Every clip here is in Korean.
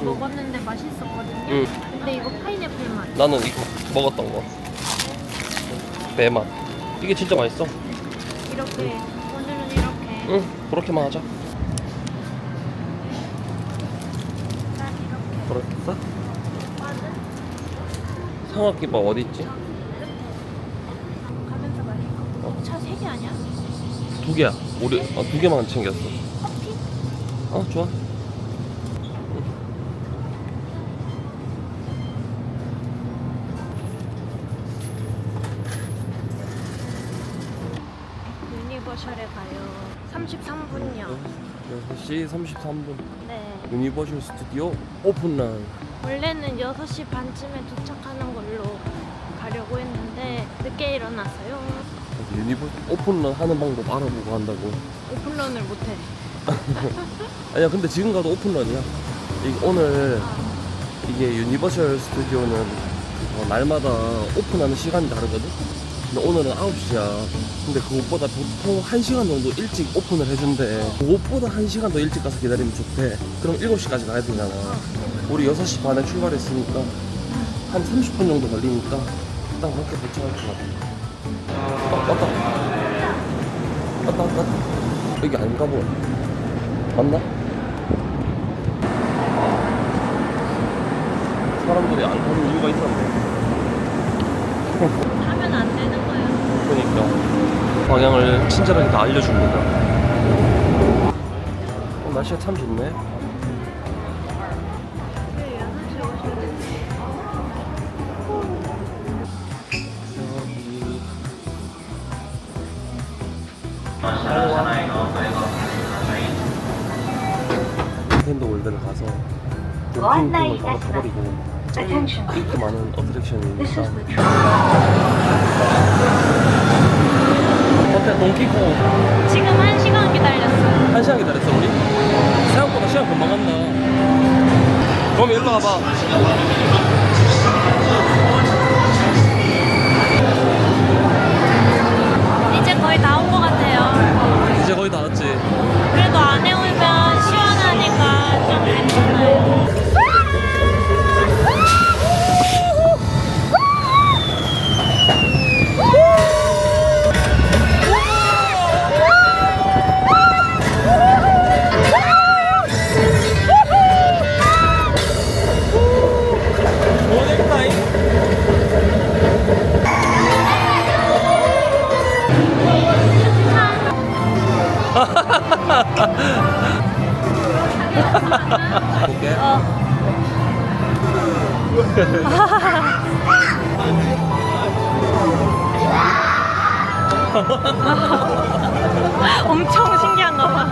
먹었는데 맛있었거든요. 응. 근데 이거 파인애플 맛. 나는 이거 먹었던 거. 배맛. 이게 진짜 맛있어. 이렇게 오늘은 이렇게. 응, 그렇게만 하자. 난 이렇게. 그랬어? 맞은. 삼각김밥 어디 있지? 가면서 마실까? 차 3개 아니야? 2개야. 우리 2개만 챙겼어. 커피? 좋아. 유니버셜에 가요. 33분요. 6시 33분. 네. 유니버셜 스튜디오 오픈런. 원래는 6시 반쯤에 도착하는 걸로 가려고 했는데 늦게 일어났어요. 유니버셜 오픈런 하는 방법 알아보고 한다고. 오픈런을 못해. 아니야, 근데 지금 가도 오픈런이야. 오늘 이게 유니버셜 스튜디오는 날마다 오픈하는 시간이 다르거든? 근데 오늘은 9시야. 근데 그것보다 보통 1시간 정도 일찍 오픈을 해준대. 그것보다 1시간 더 일찍 가서 기다리면 좋대. 그럼 7시까지 가야 되잖아. 우리 6시 반에 출발했으니까 한 30분 정도 걸리니까 일단 그렇게 도착할 것 같아. 왔다. 여기 아닌가 보. 맞나? 사람들이 안 타는 이유가 있었네. 하면 안 되는 거예요. 그러니까 방향을 친절하게 다 알려줍니다. 날씨가 참 좋네. 왜 6시에 오셔야 되지? 닌텐도 월드를 가서 동킹콩을 바로 가버리고 인기 많은 어트랙션이니까. 어때 동키콩? 지금 1시간 기다렸어요. 1시간 기다렸어 우리? 생각보다 시간 금방 간다. 그럼 일로 와봐. 이제 거의 다 온 것 같아요. 이제 거의 다 왔지? 그래도 안에 오면 시원하니까 좀 괜찮아요. 볼게. 엄청 신기한가 봐.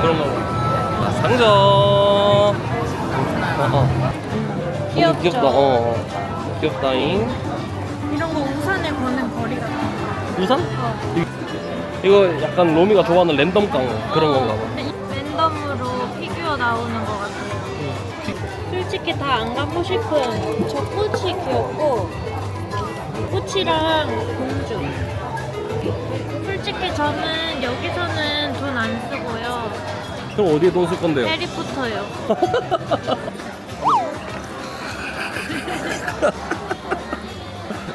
그런 거. 상점. 귀엽죠? 귀엽다. 귀엽다잉. 이런 거 우산에 거는 거리 같아. 우산? 이거 약간 로미가 좋아하는 랜덤깡 그런 건가 봐. 랜덤으로 피규어 나오는 것 같아요. 솔직히 다 안 갖고 싶은 저 꽃이 귀엽고 꽃이랑 공주. 솔직히 저는 여기서는 돈 안 쓰고요. 형 어디에 돈 쓸 건데요? 해리포터요.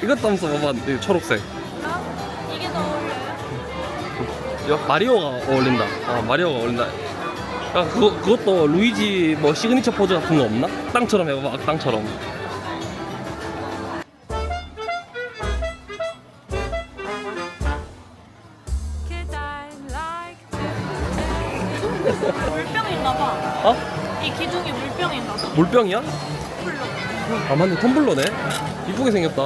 이것도 한번 써봐봐. 이 초록색. 이게 더 어울려요? 마리오가 어울린다. 마리오가 어울린다. 그것도 루이지 뭐 시그니처 포즈 같은 거 없나? 땅처럼 해봐봐. 땅처럼. 물병인가봐. 어? 이 기둥이 물병인가봐. 물병이야? 아 맞네, 텀블러네. 이쁘게 생겼다.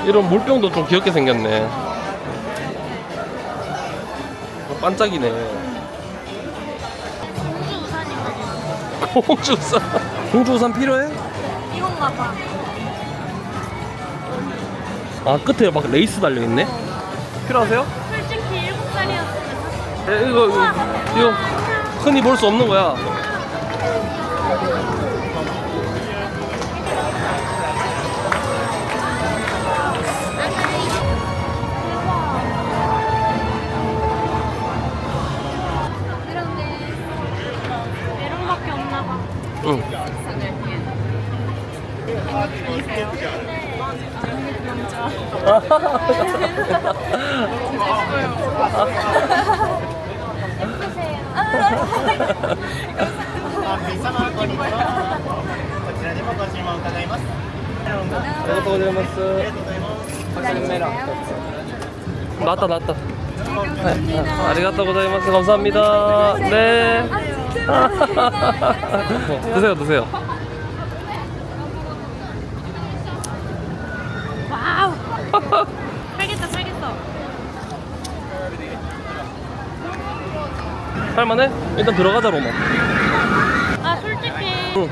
이런 물병도 좀 귀엽게 생겼네. 반짝이네. 공주 우산인가 봐. 공주 우산. 공주 우산 필요해? 이건가 봐. 끝에 막 레이스 달려있네? 필요하세요? 솔직히 7살이었으면 네, 이거 흔히 볼 수 없는 거야. 나왔다 나왔다. 아리가또 고자이마스. 감사합니다. 네. 드세요 드세요. 와우. 살겠다 살겠어. 할만해? 일단 들어가자 로마. 아 솔직히 뭐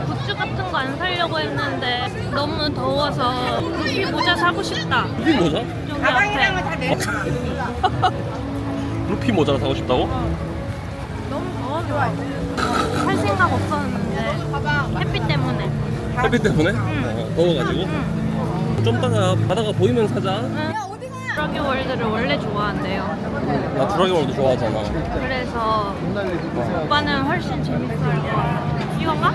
굿즈 같은 거 안 사려고 했는데 너무 더워서 루피 모자 사고 싶다. 루피 모자? 여기 앞에. 루피 모자를 사고 싶다고? 너무 더워서 살 생각 없었는데 햇빛 때문에. 햇빛 때문에? 더워가지고? 좀 이따가 바다가 보이면 사자. 브라기 월드를 원래 좋아한대요. 나 주라기 월드 좋아하잖아. 그래서 오빠는 훨씬 재밌어 할 거야. 이건가?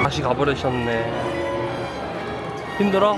다시 가버리셨네. 힘들어?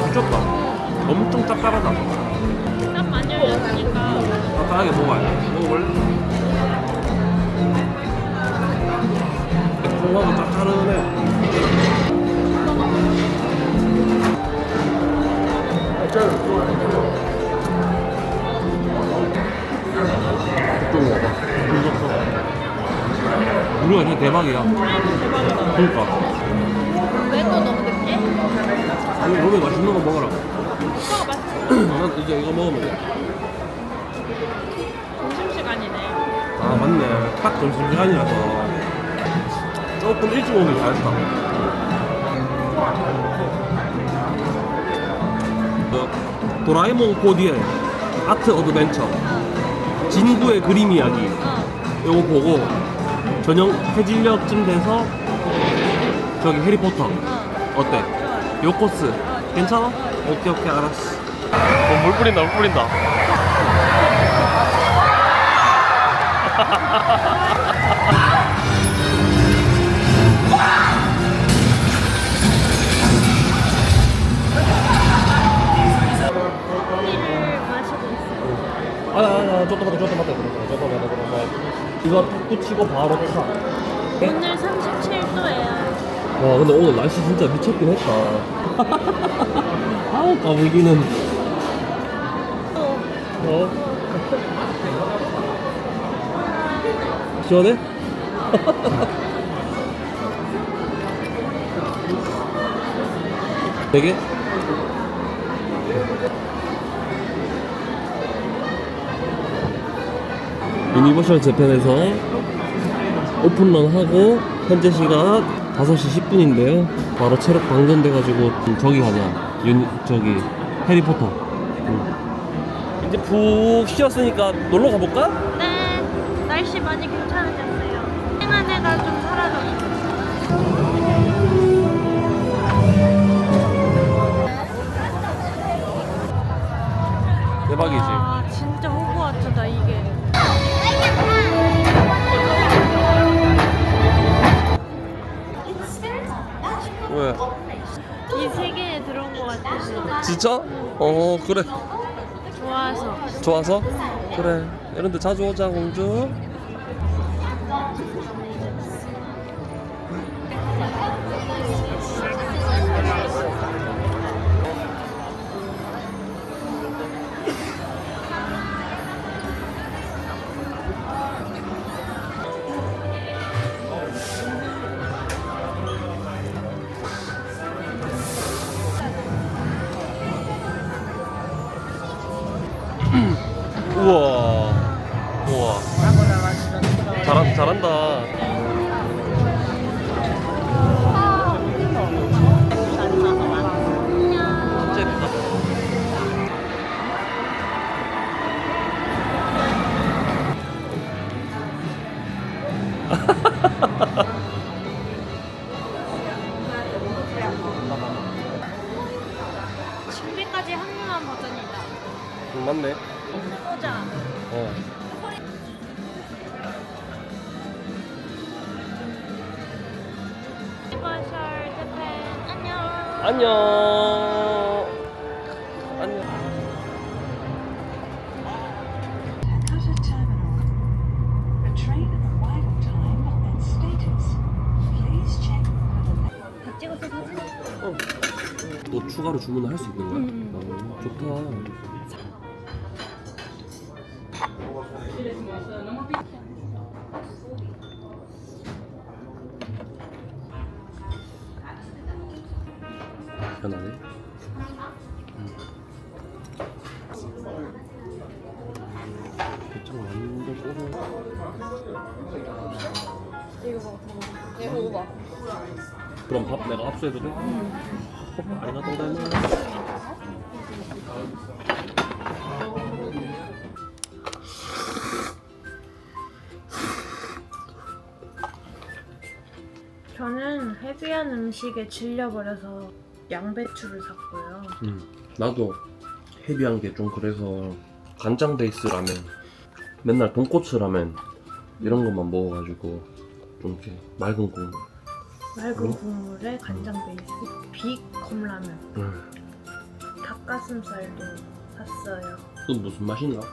미쳤다. 엄청 짭짤하다. 땀 많이 흘렸으니까. 짭짤하게 먹어야 돼. 먹어볼래? 매콤하고 짭짤하네. 좀 먹어봐. 우리가 진짜 대박이야. 그러니까. 왜 또 너무 늦게? 아니, 로미 맛있는 거 먹어라. 오빠가 맛있어. 난 이제 이거 먹으면 돼. 점심시간이네. 아, 맞네. 딱 점심시간이라서 조금 일찍 오길 잘했다. 도라에몽 4D의 아트 어드벤처 진구의 그림 이야기 요거 보고 저녁 해질녘쯤 돼서 저기 해리포터 어때? 요 코스 괜찮아? 오케이 오케이 알았어. 물 뿌린다 물 뿌린다. 커피를 마시고 있어요. 아나 조금만 이거 탁 붙이고 바로 타. 오늘 37도예요. 와 근데 오늘 날씨 진짜 미쳤긴 했다. 아우 까불기는. 시원해? 되게? 유니버셜 재팬에서 오픈런 하고 현재 시각 5시 10분인데요 바로 체력 방전돼가지고 저기 가자. 저기 해리포터. 이제 푹 쉬었으니까 놀러 가볼까? 네, 날씨 많이 괜찮아졌어요. 쨍한 해가 좀 사라졌어요. 대박이지. 아, 진짜 호그와트다 이게. 왜? 이 세계에 들어온 것 같아서 진짜? 어 그래. 좋아서. 좋아서? 그래. 이런데 자주 오자 공주. 우와. 우와. 잘한다. 진짜 예쁘다. 준비까지 합류한 버전이다. 맞네. 보자. 어. 유니버셜 재팬 안녕. 안녕. 안녕. Calcutta Terminal. A train arrival time and status. Please check for the 다 찍었어 사진? 또 추가로 주문을 할 수 있는 거야? 좋다. 편하네. 대충 완전 꼬르. 이거 먹어봐. 그럼 밥 내가 압수해도 돼? 아리가또 고자이마스. 저는 헤비한 음식에 질려버려서 양배추를 샀고요. 나도 헤비한 게 좀 그래서 간장 베이스 라면, 맨날 돈코츠 라면 이런 것만 먹어가지고 좀 이렇게 맑은 국물. 맑은 국물에 간장 베이스, 비컵라면, 닭가슴살도 샀어요. 또 무슨 맛인가?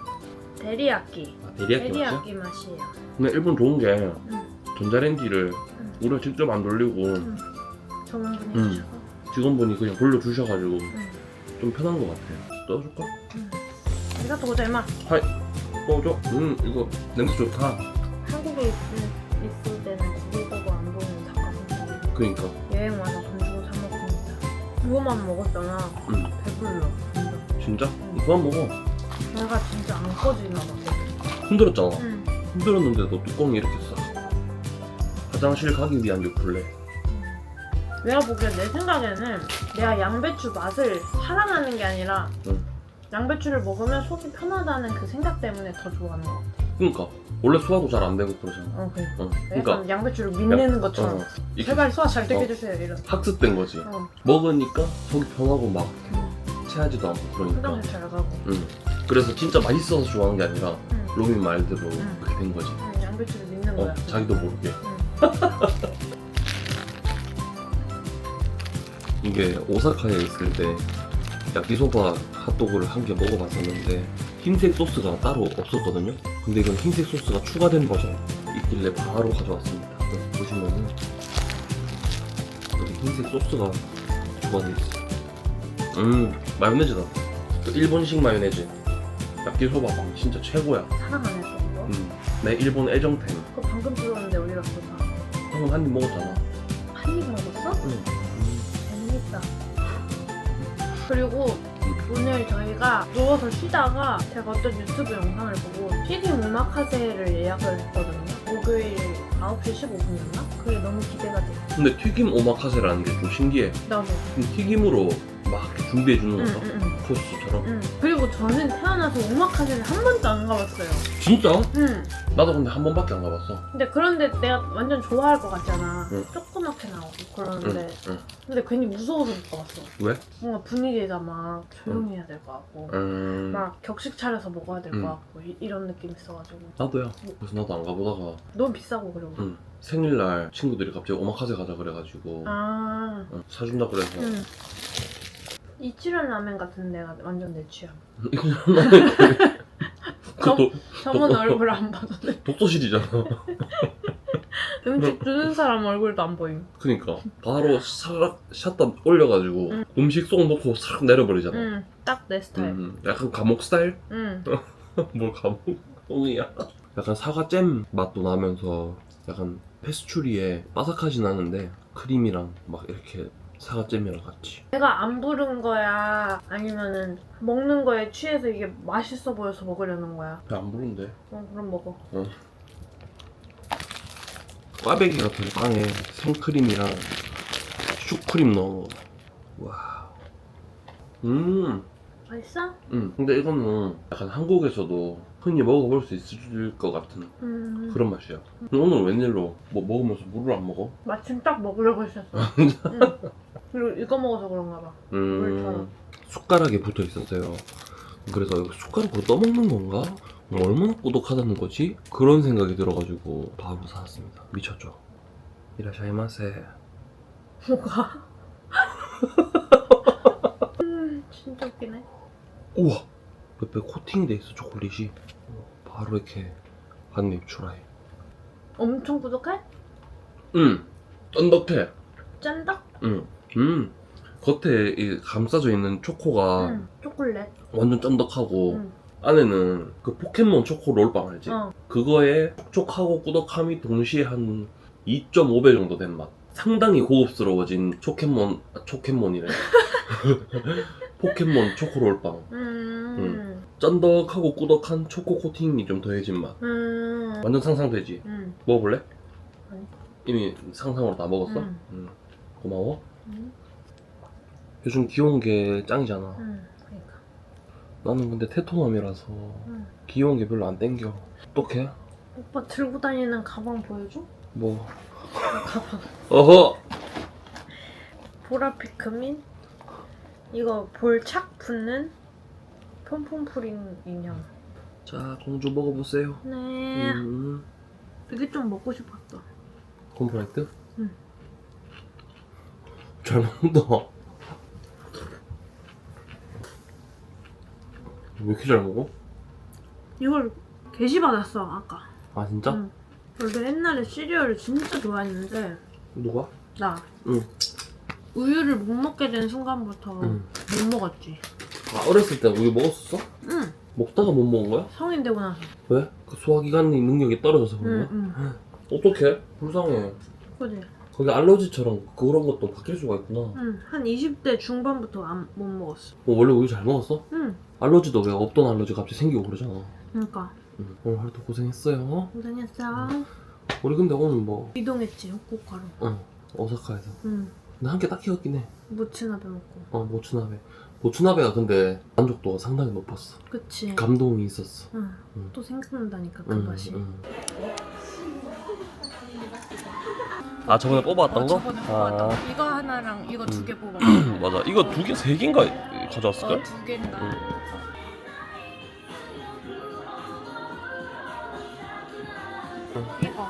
데리야끼. 아, 데리야끼 맛이야? 데리야끼 맛이에요. 근데 일본 좋은 게 응. 전자레인지를 우리가 직접 안 돌리고 전문분이 주셔서. 직원분이 그냥 돌려주셔가지고 응. 좀 편한 것 같아요. 떠줄까? 아리가또 고자이마스. 하이! 떠줘? 이거 냄새 좋다. 한국에 있을 때는 그거 보고 안 보는 닭가슴살. 그니까. 여행 와서 돈 주고 사 먹습니다. 그거만 먹었잖아. 배불러. 진짜. 진짜? 그만 먹어. 내가 진짜 안 꺼지나 봐. 흔들었잖아. 응. 흔들었는데도 뚜껑이 이렇게 싹. 화장실 가기 위한 요플레. 내가 보기엔 내 생각에는 내가 양배추 맛을 사랑하는 게 아니라 응. 양배추를 먹으면 속이 편하다는 그 생각 때문에 더 좋아하는 것 같아. 그니까. 원래 소화도 잘 안 되고 그러잖아. 그러니까. 그러니까 약간 양배추를 빛내는 것처럼. 이렇게 제발 소화 잘 되게 해주세요 이런. 학습된 거지. 어. 먹으니까 속이 편하고 막 체하지도 않고 그러니까. 화장실 잘 가고. 그래서 진짜 맛있어서 좋아하는 게 아니라 응. 로민 말대로 응. 그렇게 된 거지. 양배추를 믿는 거야. 자기도 모르게. 이게 오사카에 있을 때 야끼소바 핫도그를 한 개 먹어봤었는데 흰색 소스가 따로 없었거든요. 근데 이건 흰색 소스가 추가된 버전 있길래 바로 가져왔습니다. 보시면은 여기 흰색 소스가 추가돼 있어. 마요네즈다. 그 일본식 마요네즈. 야끼소바 빵 진짜 최고야. 사랑하네 또 그거. 내 일본 애정템. 그거 방금 들어왔는데 어디 갔어 다? 방금 한 입 먹었잖아. 한 입 먹었어? 응. 재밌다. 그리고 오늘 저희가 누워서 쉬다가 제가 어떤 유튜브 영상을 보고 튀김 오마카세를 예약을 했거든요. 목요일 9시 15분이었나? 그게 너무 기대가 돼. 근데 튀김 오마카세라는 게 좀 신기해. 나도. 튀김으로 막 준비해 주는 건가? 응. 코스처럼. 그리고 저는 태어나서 오마카세를 한 번도 안 가봤어요. 진짜? 응. 나도 근데 한 번밖에 안 가봤어. 근데 그런데 내가 완전 좋아할 것 같잖아. 응. 조그맣게 나오고 그러는데. 응. 근데 괜히 무서워서 못 가봤어. 왜? 뭔가 분위기가 막 조용히 해야 될 것 같고. 막 격식 차려서 먹어야 될 것 같고 이런 느낌 있어가지고. 나도야. 그래서 나도 안 가보다가 너무 비싸고 그리고. 생일날 친구들이 갑자기 오마카세 가자 그래가지고 사준다 그래서 이치란 라멘 같은 데가 완전 내 취향. 저번 얼굴 안 봐도 돼. 독서실이잖아. 음식 주는 사람 얼굴도 안 보임. 그니까 바로 싹 샷다 올려가지고 음식 쏙 넣고 싹 내려버리잖아. 딱 내 스타일. 약간 감옥 스타일? 응. 뭘 감옥이야. 약간 사과잼 맛도 나면서 약간 페스츄리에 바삭하진 않은데 크림이랑 막 이렇게 사과잼이랑 같이. 내가 안 부른 거야? 아니면은 먹는 거에 취해서 이게 맛있어 보여서 먹으려는 거야? 안 부른데. 그럼 먹어. 꽈배기 같은 빵에 생크림이랑 슈크림 넣어. 와. 맛있어? 근데 이거는 약간 한국에서도 흔히 먹어볼 수 있을 것 같은 그런 맛이야. 근데 오늘 웬일로 뭐 먹으면서 물을 안 먹어? 마침 딱 먹으려고 했었어. 그리고 이거 먹어서 그런가 봐. 물처럼. 숟가락에 붙어 있었어요. 그래서 이거 숟가락으로 떠먹는 건가? 얼마나 고독하다는 거지? 그런 생각이 들어가지고 바로 사왔습니다. 미쳤죠? 이라샤이마세. 뭐가? 진짜 웃기네. 우와! 옆에 코팅돼 있어 초콜릿이. 바로 이렇게 한 입 추라해. 엄청 꾸덕해? 쫀득해. 짠다? 겉에 이 감싸져 있는 초코가 초콜릿. 완전 쫀득하고 안에는 그 포켓몬 초코 롤빵 알지? 그거에 촉촉하고 꾸덕함이 동시에 한 2.5배 정도 된 맛. 상당히 고급스러워진 초켓몬이래. 포켓몬 초코 롤빵. 쫀득하고 꾸덕한 초코 코팅이 좀 더해진 맛. 완전 상상되지? 먹어볼래? 아니. 이미 상상으로 다 먹었어? 고마워. 음. 요즘 귀여운 게 짱이잖아. 그러니까. 나는 근데 테토남이라서 귀여운 게 별로 안 땡겨. 어떡해? 오빠 들고 다니는 가방 보여줘? 뭐. 가방. 어허! 보라피크민? 이거 볼 착 붙는 폼폼프링 인형. 자, 공주 먹어보세요. 네. 이게 좀 먹고 싶었어. 콤프라이트? 응. 잘 먹는다. 왜 이렇게 잘 먹어? 이걸 게시받았어 아까. 아, 진짜? 응. 원래 옛날에 시리얼을 진짜 좋아했는데 누가? 나 응. 우유를 못 먹게 된 순간부터 못 먹었지. 아, 어렸을 때 우유 먹었었어? 응. 먹다가 못 먹은 거야? 성인 되고 나서. 왜? 그 소화기관이 능력이 떨어져서 그런 거야? 어떡해? 불쌍해. 그지? 거기 알러지처럼 그런 것도 바뀔 수가 있구나. 응. 한 20대 중반부터 못 먹었어. 원래 우유 잘 먹었어? 응. 알러지도 왜 없던 알러지 갑자기 생기고 그러잖아. 그러니까. 오늘 하루도 고생했어요. 고생했어. 우리 근데 오늘 뭐 이동했지 후쿠오카로. 오사카에서. 응. 근데 한 개 딱히 없긴 해. 모츠나베 먹고. 모츠나베. 모츠나베가 근데 만족도가 상당히 높았어. 그치. 감동이 있었어. 응. 응. 또 생각난다니까 그 맛이. 아, 저번에 뽑아왔던 거? 저번에 뽑았다. 이거 하나랑 이거 두 개 뽑았어. 맞아. 이거 2개, 3개인가 가져왔을걸? 두 개인가. 이거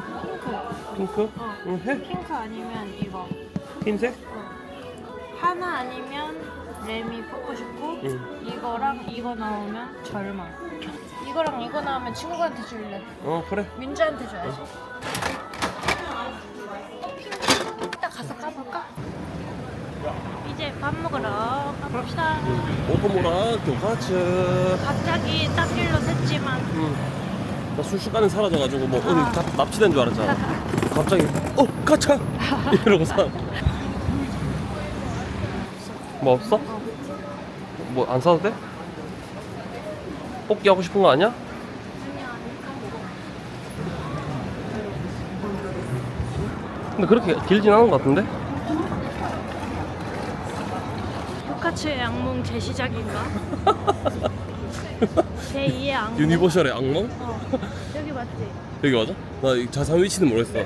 핑크. 핑크? 응, 해? 핑크 아니면 이거. 흰색? 하나 아니면 레미 뽑고 싶고 이거랑 이거 나오면 절망. 이거랑 이거 나오면 친구한테 줄래. 그래. 민주한테 줘야지. 이따 가서 까볼까? 이제 밥 먹으러 가봅시다. 오토모라 교가츠. 갑자기 딴 길로 샜지만 나 순식간에 사라져가지고 뭐 어디 납치된 줄 알았잖아. 갑자기 가차! 이러고서 뭐 없어? 뭐 안 사도 돼? 뽑기 하고 싶은 거 아니야? 근데 그렇게 길진 않은 것 같은데? 포카츠의 악몽 재시작인가? 제2의 악몽. 유니버셜의 악몽? 여기 맞지? 여기 맞아? 나 이 자세한 위치는 모르겠어.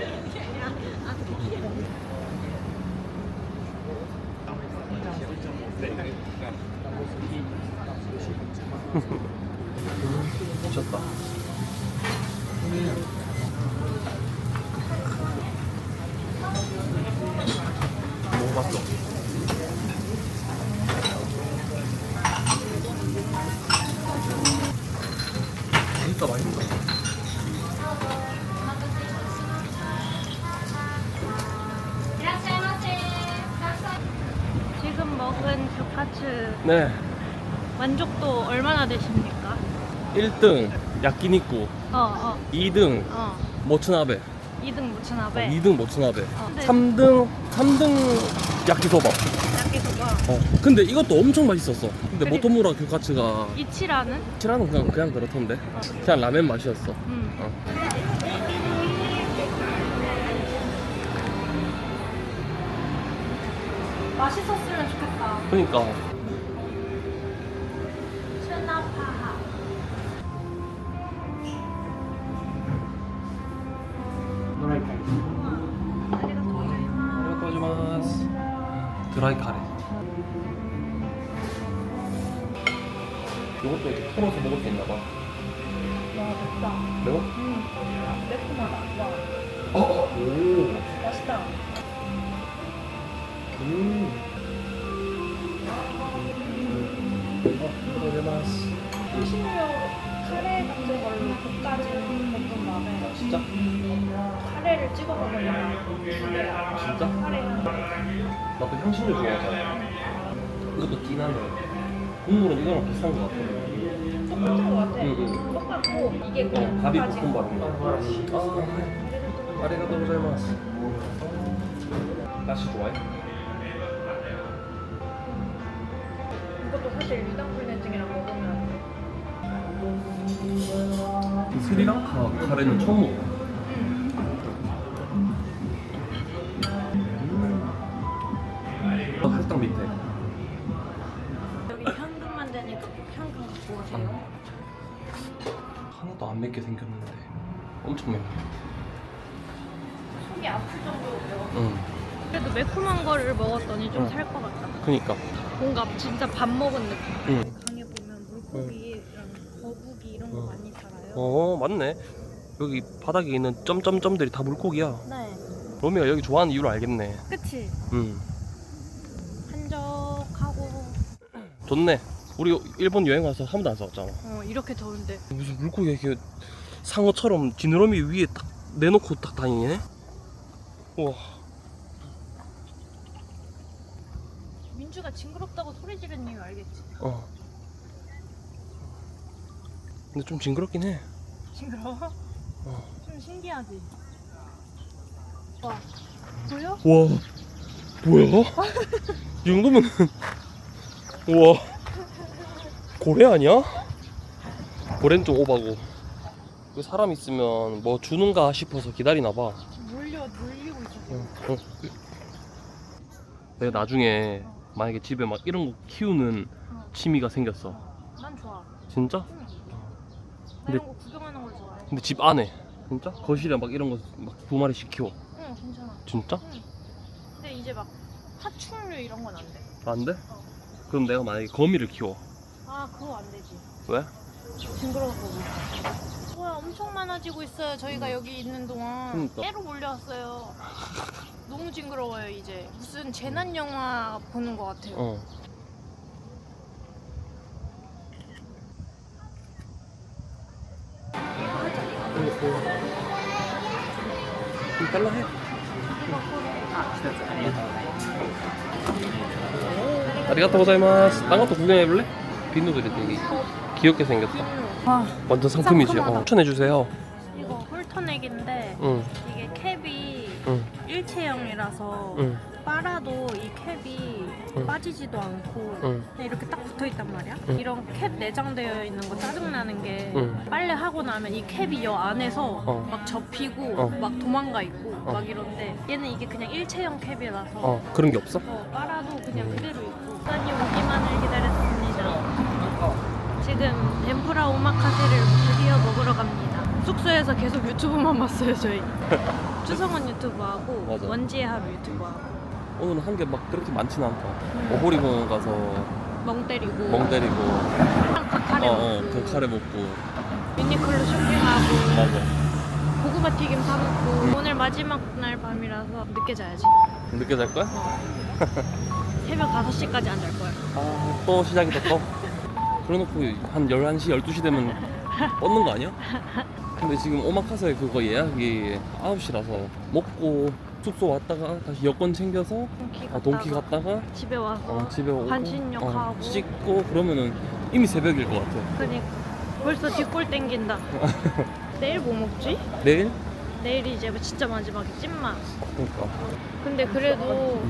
미쳤다. 먹어봤어. 맛있다, 맛있다. 지금 먹은 교카츠 네. 만족도 얼마나 되십니까? 1등 야끼니쿠, 2등 모츠나베, 2등 무츠나베. 2등 모츠나베, 네. 3등 야끼소바. 야끼소바. 근데 이것도 엄청 맛있었어. 근데 그게- 모토무라 교카츠가 이치라는? 치라는 그냥 그렇던데. 그냥 라멘 맛이었어. 맛있었으면 좋겠다. 그러니까. 츠나파하. 드라이 카레. 이것도 이렇게 털어서 먹을 수 있나 봐. 와, 맵다. 매워? 매콤하다. 와, 오. 맛있다. 향신료 카레 같은 걸로 볶아진 볶음밥에 진짜? 카레를 찍어 먹으려고 기대야. 진짜? 카레 향. 나도 향신료 좋아하잖아. 이것도 진하네. 국물은 이거랑 비슷한 것 같아. 똑같은 것 같아. 응. 똑같고 이게 그냥 밥이 볶아진 볶음밥인가? 아리가또 고자이마스. 다시 좋아해? 이것도 사실 유당불내증이랑 먹으면 이 스리랑카 카레는 처음 먹어. 할당 밑에. 여기 현금 만드니까 현금 갖고 오세요. 하나도 안 맵게 생겼는데 엄청 맵네. 속이 아플 정도로 매워. 응. 그래도 매콤한 거를 먹었더니 좀 응. 살 것 같다. 그니까. 뭔가 진짜 밥 먹은 느낌. 응. 강에 보면 물고기랑 거북이 이런 거 많이 살아요. 맞네. 여기 바닥에 있는 점점점들이 다 물고기야. 네. 로미가 여기 좋아하는 이유를 알겠네. 그치? 응. 한적하고 좋네. 우리 일본 여행 가서 한 번도 안 싸웠잖아. 이렇게 더운데 무슨 물고기가 이렇게 상어처럼 지느러미 위에 딱 내놓고 딱 다니네. 우와. 민주가 징그럽다고 소리 지른 이유 알겠지? 근데 좀 징그럽긴 해. 징그러워? 어. 좀 신기하지? 와 보여? 와, 뭐야? 이 정도면 우와, 고래 아니야? 고래는 좀 오바고. 그 사람 있으면 뭐 주는가 싶어서 기다리나 봐. 물리고 있어. 응. 내가 나중에 만약에 집에 막 이런 거 키우는 취미가 생겼어. 난 좋아. 진짜? 나 근데- 이런 거 구경하는 걸 좋아해. 근데 집 안에 진짜? 거실에 막 이런 거 막 두 마리씩 키워. 응, 괜찮아. 진짜? 응. 근데 이제 막 파충류 이런 건 안 돼. 안 돼? 그럼 내가 만약에 거미를 키워. 아, 그거 안 되지. 왜? 징그러워서 못 봐. 뭐야, 엄청 많아지고 있어요. 저희가 여기 있는 동안 그러니까. 깨로 몰려왔어요. 너무 징그러워요, 이제. 무슨 재난 영화 보는 것 같아요. 좀 달라 해. 아리가또 고자이마스. 딴 것도 구경해볼래? 비누들이 되게 귀엽게 생겼다. 와, 완전 상품이지. 상큼하다. 추천해주세요. 이거 홀터넥인데 응, 이게 캡이 응, 일체형이라서 응, 빨아도 이 캡이 응. 빠지지도 않고 응, 그냥 이렇게 딱 붙어있단 말이야. 응. 이런 캡 내장되어 있는 거 짜증나는 게 응. 빨래 하고 나면 이 캡이 여 안에서 어. 막 접히고 어. 막 도망가 있고 어. 막 이런데 얘는 이게 그냥 일체형 캡이라서 그런 게 없어? 빨아도 그냥 그대로 있고 시간이 오기만을 기다렸습니다. 지금 덴푸라 오마카세를 드디어 먹으러 갑니다. 숙소에서 계속 유튜브만 봤어요 저희. 추성원 유튜브하고 맞아. 원지의 하루 유튜브하고 오늘은 한 게 막 그렇게 많진 않다. 오호리공원 가서 멍 때리고 멍 때리고, 카레 먹고 그 카레 먹고. 유니클로 쇼핑하고 맞아. 고구마 튀김 사 먹고 오늘 마지막 날 밤이라서 늦게 자야지. 늦게 잘 거야? 새벽 5시까지 안 잘 거야. 또 시작이다 또. 그래놓고 한 11시, 12시 되면 뻗는 거 아니야? 근데 지금 오마카세 그거 예약이 9시라서 먹고 숙소 왔다가 다시 여권 챙겨서 동키 갔다가 집에 와서 집에 오고 반신욕하고 씻고 그러면은 이미 새벽일 것 같아. 그니까 벌써 뒷골 땡긴다. 내일 뭐 먹지? 내일? 내일이 이제 진짜 마지막에 찐맛. 그러니까 근데 그래도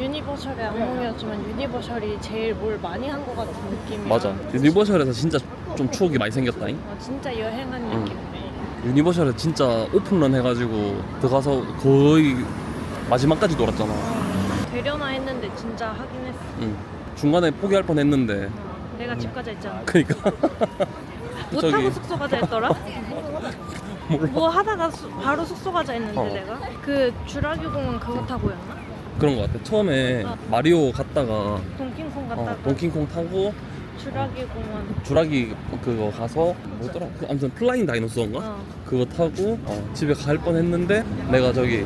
유니버셜의 악몽이었지만 유니버셜이 제일 뭘 많이 한 것 같은 느낌이야. 맞아. 유니버셜에서 진짜 좀 추억이 많이 생겼다잉. 진짜 여행한 응. 느낌이네. 유니버셜에 진짜 오픈런 해가지고 들어가서 거의 마지막까지 놀았잖아. 되려나 했는데 진짜 하긴 했어. 응. 중간에 포기할 뻔했는데. 내가 집 가자 했잖아. 그니까. 못하고 숙소 가자 했더라? 몰라. 뭐 하다가 바로 숙소 가자 했는데 어. 내가? 그 주라기 공원 그거 타고였나? 그런 거 같아. 처음에 마리오 갔다가 동킹콩 갔다가 동킹콩 타고 주라기 공원. 주라기 그거 가서 뭐더라? 아무튼 플라잉 다이노소인가? 어. 그거 타고 집에 갈 뻔했는데 내가 저기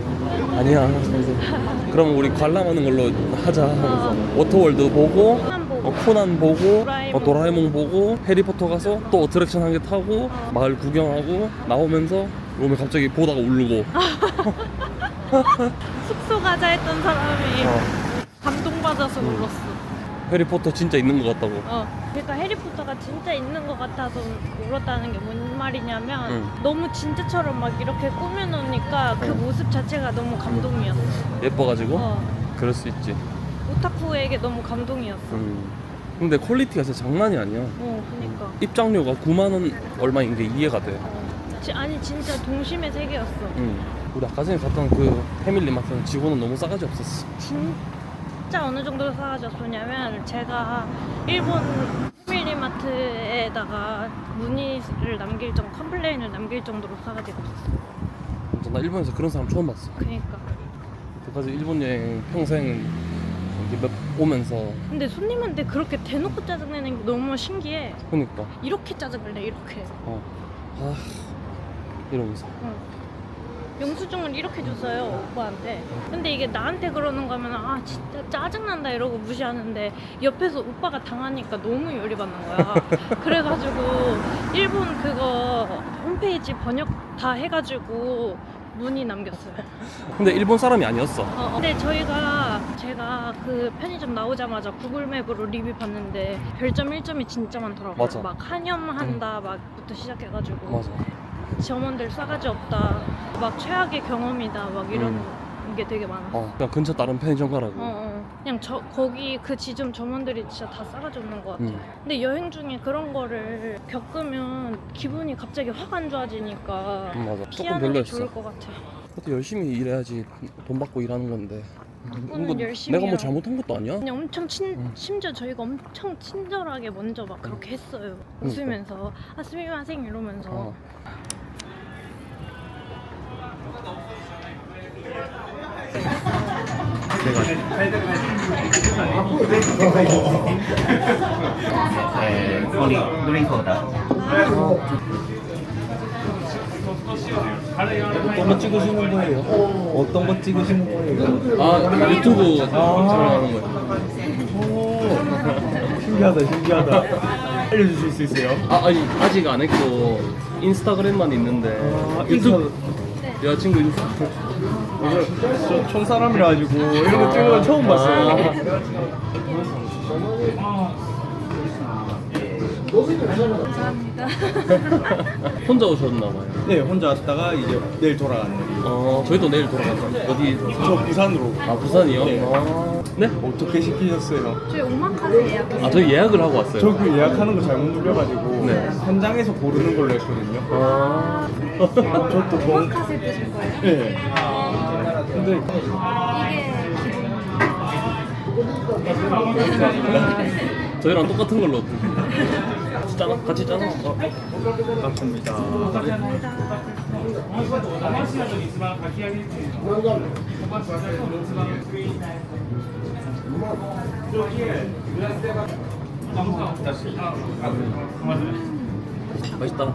아니야 하면서 그럼 우리 관람하는 걸로 하자 하면서 워터월드 보고 코난 보고. 코난 보고 도라에몽. 도라에몽 보고 해리포터 가서 또 어트랙션 한 개 타고 마을 구경하고 나오면서 롬이 갑자기 보다가 울고 숙소 가자 했던 사람이 감동받아서 울었어. 해리포터 진짜 있는 것 같다고. 그러니까 해리포터가 진짜 있는 것 같아서 울었다는 게 뭔 말이냐면 응. 너무 진짜처럼 막 이렇게 꾸며놓으니까 그 모습 자체가 너무 감동이었어. 예뻐가지고 어. 그럴 수 있지. 오타쿠에게 너무 감동이었어. 근데 퀄리티가 진짜 장난이 아니야. 그니까. 입장료가 9만 원 얼마인 게 이해가 돼. 아니 진짜 동심의 세계였어. 우리 아까 전에 갔던 그 패밀리마트는 직원은 너무 싸가지 없었어. 진짜 어느 정도로 싸가지였냐면 제가 일본 패밀리마트에다가 문의를 남길 정도, 컴플레인을 남길 정도로 싸가지가 없었어. 진짜 나 일본에서 그런 사람 처음 봤어. 그니까. 그까지 일본 여행 평생 이렇게 오면서. 근데 손님한테 그렇게 대놓고 짜증내는 게 너무 신기해. 그니까. 이렇게 짜증을 내, 이렇게. 이러면서. 영수증을 이렇게 줬어요, 오빠한테. 근데 이게 나한테 그러는 거면 아 진짜 짜증난다 이러고 무시하는데 옆에서 오빠가 당하니까 너무 열이 받는 거야. 그래가지고 일본 그거 홈페이지 번역 다 해가지고 문의 남겼어요. 근데 일본 사람이 아니었어. 근데 제가 그 편의점 나오자마자 구글맵으로 리뷰 봤는데 별점 1점이 진짜 많더라고요. 맞아. 막 한염한다 막부터 시작해가지고 맞아. 점원들 싸가지 없다, 막 최악의 경험이다, 막 이런 게 되게 많았어. 그냥 근처 다른 편의점 가라고. 그냥 거기 그 지점 점원들이 진짜 다 싸가지 없는 것 같아. 근데 여행 중에 그런 거를 겪으면 기분이 갑자기 확 안 좋아지니까 맞아. 조금 피하는 게 별로였어. 좋을 것 같아. 그것도 열심히 일해야지 돈 받고 일하는 건데. 그거는 이거 열심히 내가 뭐 해요. 잘못한 것도 아니야? 그냥 엄청 심지어 저희가 엄청 친절하게 먼저 막 그렇게 했어요. 웃으면서 아 스미마생 이러면서. only drink order. 어떤 거 찍으시는 거예요? 어떤 거 찍으시는 거예요? 유튜브 촬영하는 거야. 신기하다, 신기하다. 알려주실 수 있어요? 아니 아직 안 했고 인스타그램만 있는데 유튜브 여자친구 인스타. 저 촌사람이라 가지고 이런 거 찍는 건 처음 봤어요. 감사합니다. 혼자 오셨나봐요. 네, 혼자 왔다가 이제 내일 돌아가는 거예요. 저희도 내일 돌아가서 어디? 저 부산으로. 부산이요? 네. 네? 어떻게 시키셨어요? 저희 오마카세 예약했어요. 저희 예약을 하고 왔어요. 저 그 예약하는 거 잘못 눌려가지고 네. 현장에서 고르는 걸로 했거든요. 저도 너무. 오마카세 드실 거예요? 네. 근데 이게 저희랑 똑같은 걸로. 짜나? 같이 짜나? 감사합니다. 맛있다.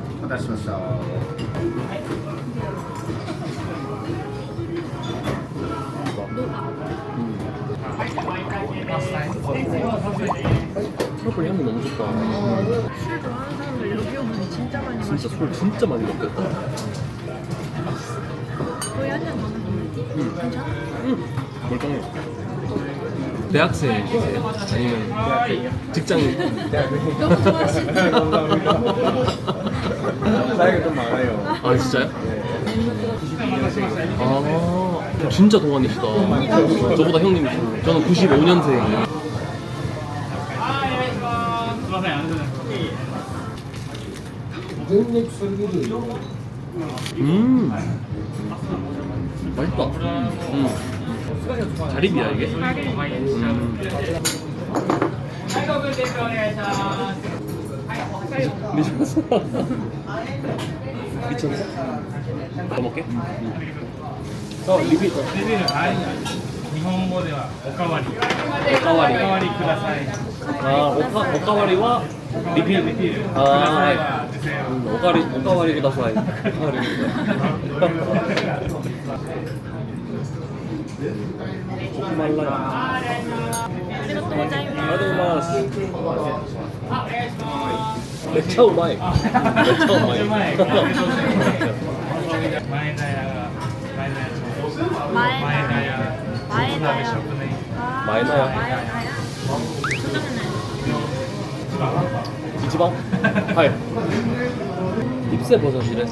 트러플 향이 너무 좋다. 술 좋아하는 사람들 여기 오면 진짜 많이 마셔. 진짜 술 진짜 많이 먹겠다. 거의 한잔 먹는 거 괜찮아? 멀쩡해. 대학생이세요? 아니면 직장인? 너무 좋아하시네. 나이가 좀 많아요. 아 진짜요? 아, 진짜 동안이시다. 저보다 형님이시네. 저는 95년생. 맛있다. 자립이야 이게? 미쳤어. 미쳤어? 더 먹게? 리뷰 있어. 日本語ではおかわり。おかわり。おかわりください。 아, 오카와리와 리필. 아, 오카와리 구다사이. 매차 우마이. 매차 우마이. 前田屋前田屋前田屋食ね 마이나야. 이지방? 하이. 잎새 버섯이래.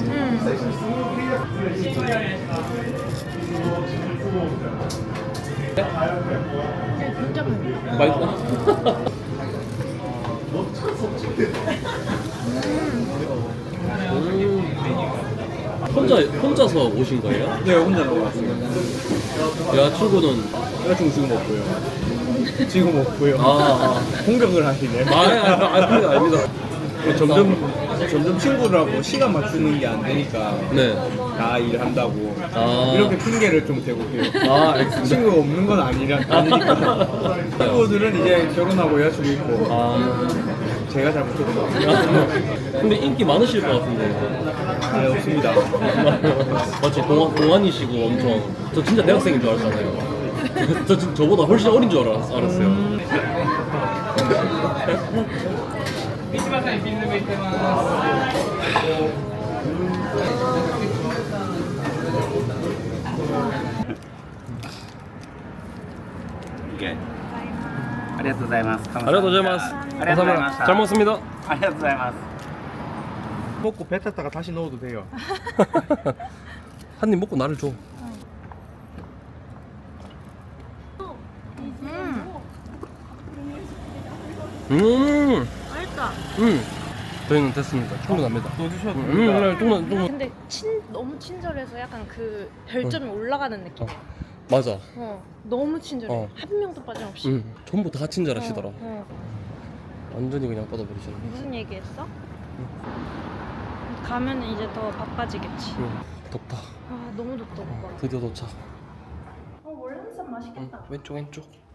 맛있다. 혼자서 오신 거예요? 네, 혼자 먹어봤습니다. 여자친구는 여자친구 지금 없고요. 지금 없고요. 아. 공격을 하시네. 그게 아닙니다. 점점 친구들하고 시간 맞추는 게 안 되니까 네. 다 일한다고 아. 이렇게 핑계를 좀 대고 해요. 아, 알겠습니다. 친구가 없는 건 아니니까. 친구들은 이제 결혼하고 여자친구 있고 아. 제가 잘못했죠. 근데 인기 많으실 것 같은데. 아, 없습니다. 맞지? 동안이시고 엄청. 저 진짜 대학생인 줄 알았잖아요. 저보다 훨씬 어린 줄 알았어요. 三島さんにピンズム行ってます。 ありがとうございます。 아리가토자이마스. ありがとうございました。 잘 먹었습니다. ありがとうございます。 먹고 배 탔다가 다시 넣어도 돼요. 한 입 먹고 나를 줘. 맛있다. 저희는 됐습니다. 충분합니다. 또 주셔도 그래, 충분. 근데 너무 친절해서 약간 그 별점이 올라가는 느낌. 맞아. 너무 친절해. 어. 한 명도 빠짐없이. 전부 다 친절하시더라. 어. 완전히 그냥 뻗어버리시네. 무슨 얘기했어? 가면 이제 더 바빠지겠지. 덥다. 아 너무 덥다 오빠. 드디어 도착. 원래 한쌈 맛있겠다. 왼쪽.